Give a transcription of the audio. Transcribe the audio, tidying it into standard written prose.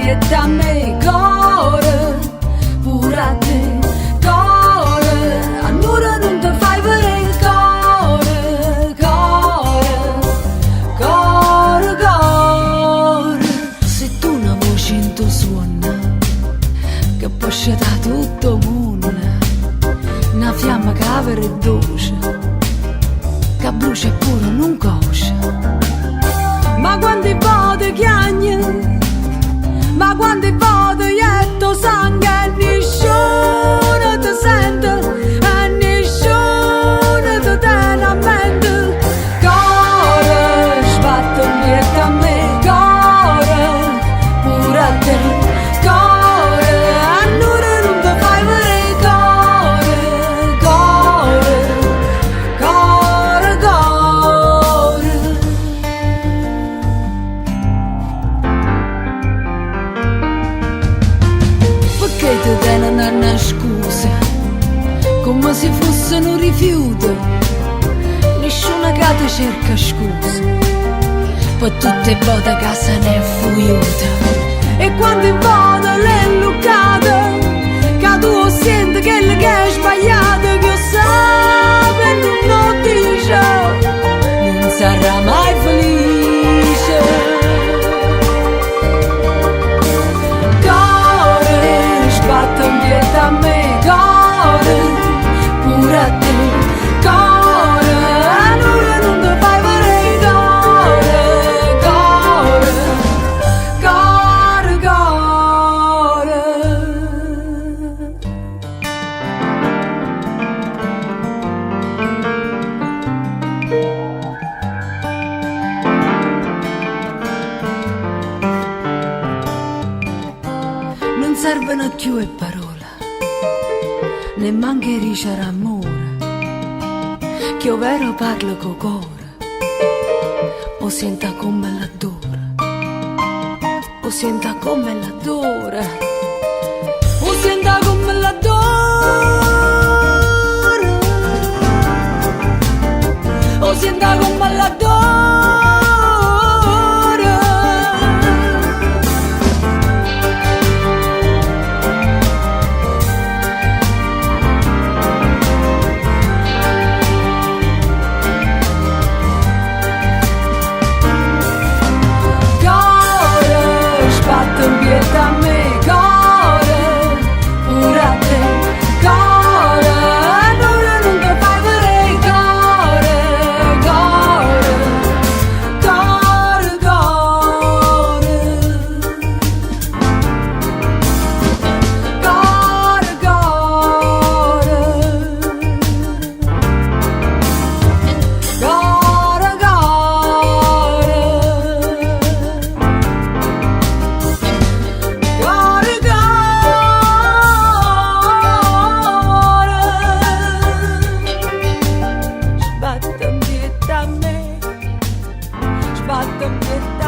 dietro a me, core, pure a te, core, allora non ti fai vedere, core, core, core, core. Se tu una voce in tuo suono, che può da tutto il mondo, una fiamma che è dolce, che brucia pure non conosce. Ma quando vado chiagno, ma quando vado ietto sangue, nessuno ti sente e nessuno ti tiene a mente. Core, sbatto dietro a me, core, pure a te, core, allora non ti fai vedere, core, core, core, core. Perché ti tengono una scusa, come se fosse un rifiuto, nessuna che ti cerca scusa, per tutte le volte che se ne è fuiuta. E quando in voto l'è lucata, che tu senti che è sbagliato, che sa e non dice, non sarà mai felice. Core, sbatto dietro a me, core, pure a te, core, allora non ti fai vedere, core, core, core, core. Non servono più le parole, ne manca ricere amore, che io vero parlo con cuore, o senta come l'adora, o senta come l'adora, o senta come l'adora, o senta come l'adora. Core, sbatto dietro a me, core, pure a te, core, allora non ti fai vedere, core, core, core, core, core, core, core, sbatto dietro a me, sbatto dietro